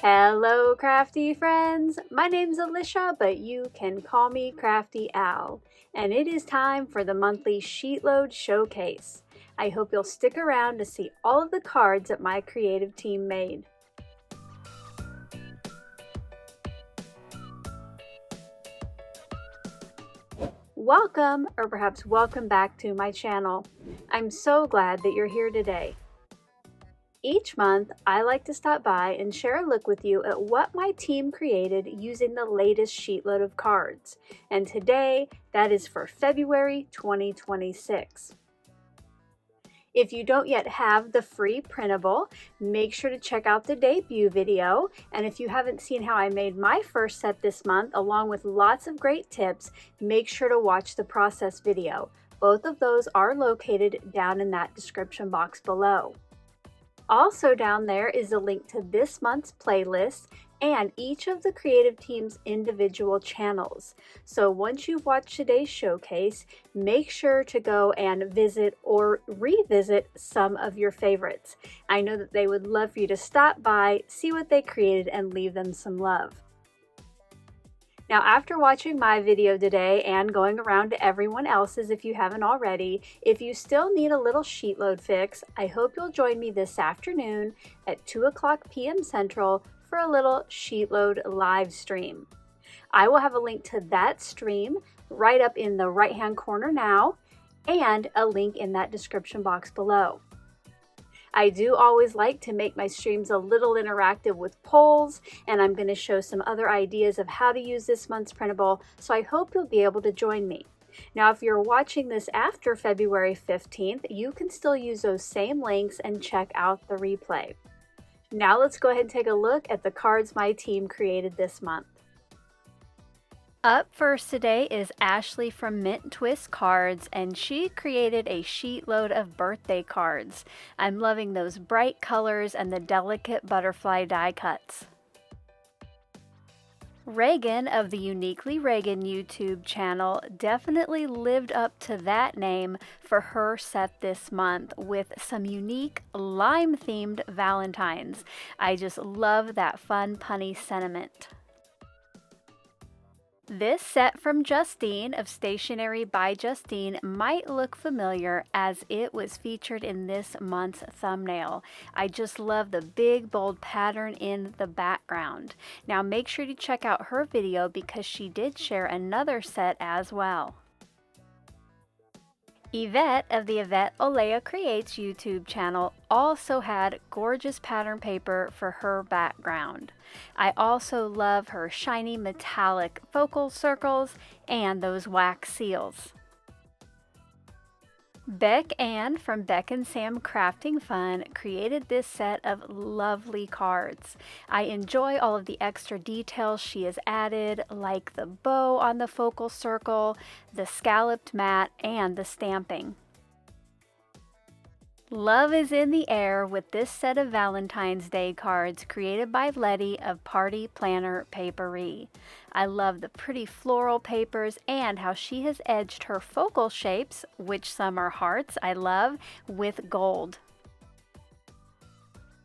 Hello crafty friends, my name's Alicia, but you can call me Crafty Al, and it is time for the monthly SheetLoad showcase. I hope you'll stick around to see all of the cards that my creative team made. Welcome, or perhaps welcome back to my channel. I'm so glad that you're here today. Each month, I like to stop by and share a look with you at what my team created using the latest SheetLoad of cards. And today, that is for February 2026. If you don't yet have the free printable, make sure to check out the debut video. And if you haven't seen how I made my first set this month, along with lots of great tips, make sure to watch the process video. Both of those are located down in that description box below. Also down there is a link to this month's playlist and each of the creative team's individual channels. So once you've watched today's showcase, make sure to go and visit or revisit some of your favorites. I know that they would love for you to stop by, see what they created, and leave them some love. Now, after watching my video today and going around to everyone else's if you haven't already, if you still need a little SheetLoad fix, I hope you'll join me this afternoon at 2:00 p.m. Central for a little SheetLoad live stream. I will have a link to that stream right up in the right-hand corner now, and a link in that description box below. I do always like to make my streams a little interactive with polls, and I'm going to show some other ideas of how to use this month's printable, so I hope you'll be able to join me. Now, if you're watching this after February 15th, you can still use those same links and check out the replay. Now let's go ahead and take a look at the cards my team created this month. Up first today is Ashley from Mint Twist Cards, and she created a SheetLoad of birthday cards. I'm loving those bright colors and the delicate butterfly die cuts. Reagan of the Uniquely Reagan YouTube channel definitely lived up to that name for her set this month with some unique lime-themed valentines. I just love that fun punny sentiment. This set from Justine of Stationery by Justine might look familiar as it was featured in this month's thumbnail. I just love the big bold pattern in the background. Now make sure to check out her video because she did share another set as well. Yvette of the Yvette Olea Creates YouTube channel also had gorgeous pattern paper for her background. I also love her shiny metallic focal circles and those wax seals. Beck Ann from Beck and Sam Crafting Fun created this set of lovely cards. I enjoy all of the extra details she has added, like the bow on the focal circle, the scalloped mat, and the stamping. Love is in the air with this set of Valentine's Day cards created by Letty of Party Planner Papery. I love the pretty floral papers and how she has edged her focal shapes, which some are hearts, I love, with gold.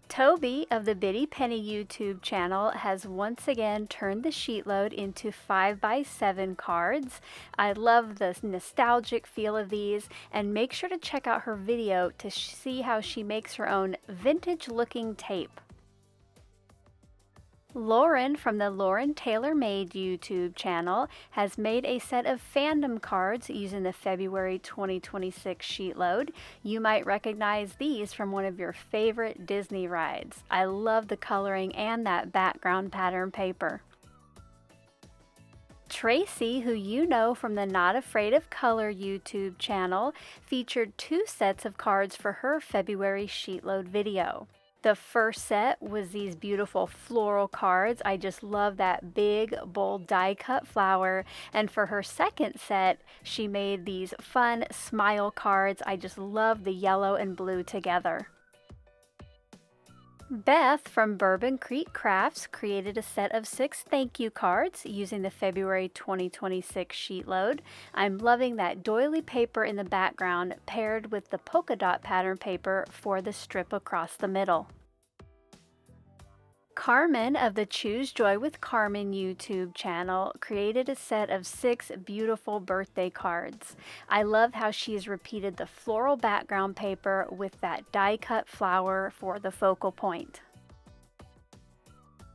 Toby of the Bitty Penny YouTube channel has once again turned the SheetLoad into 5x7 cards. I love the nostalgic feel of these, and make sure to check out her video to see how she makes her own vintage looking tape. Lauren from the Lauren Taylor Made YouTube channel has made a set of fandom cards using the February 2026 SheetLoad. You might recognize these from one of your favorite Disney rides. I love the coloring and that background pattern paper. Tracy, who you know from the Not Afraid of Color YouTube channel, featured 2 sets of cards for her February SheetLoad video. The first set was these beautiful floral cards. I just love that big, bold die cut flower. And for her second set, she made these fun smile cards. I just love the yellow and blue together. Beth from Bourbon Creek Crafts created a set of 6 thank you cards using the February 2026 SheetLoad. I'm loving that doily paper in the background paired with the polka dot pattern paper for the strip across the middle. Carmen of the Choose Joy with Carmen YouTube channel created a set of 6 beautiful birthday cards. I love how she's repeated the floral background paper with that die-cut flower for the focal point.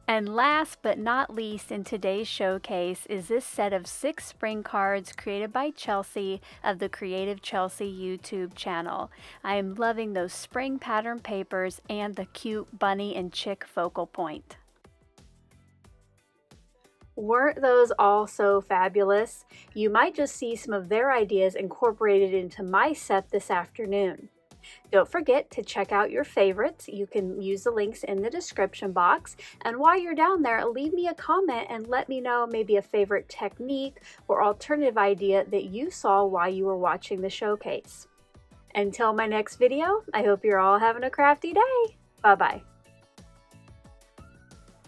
And last but not least in today's showcase is this set of 6 spring cards created by Chelsea of the Creative Chelsea YouTube channel. I am loving those spring pattern papers and the cute bunny and chick focal point. Weren't those all so fabulous? You might just see some of their ideas incorporated into my set this afternoon. Don't forget to check out your favorites. You can use the links in the description box. And while you're down there, leave me a comment and let me know maybe a favorite technique or alternative idea that you saw while you were watching the showcase. Until my next video, I hope you're all having a crafty day. Bye-bye.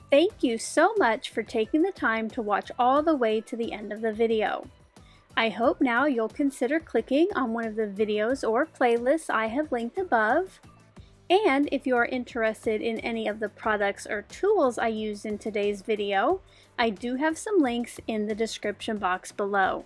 Thank you so much for taking the time to watch all the way to the end of the video. I hope now you'll consider clicking on one of the videos or playlists I have linked above. And if you are interested in any of the products or tools I used in today's video, I do have some links in the description box below.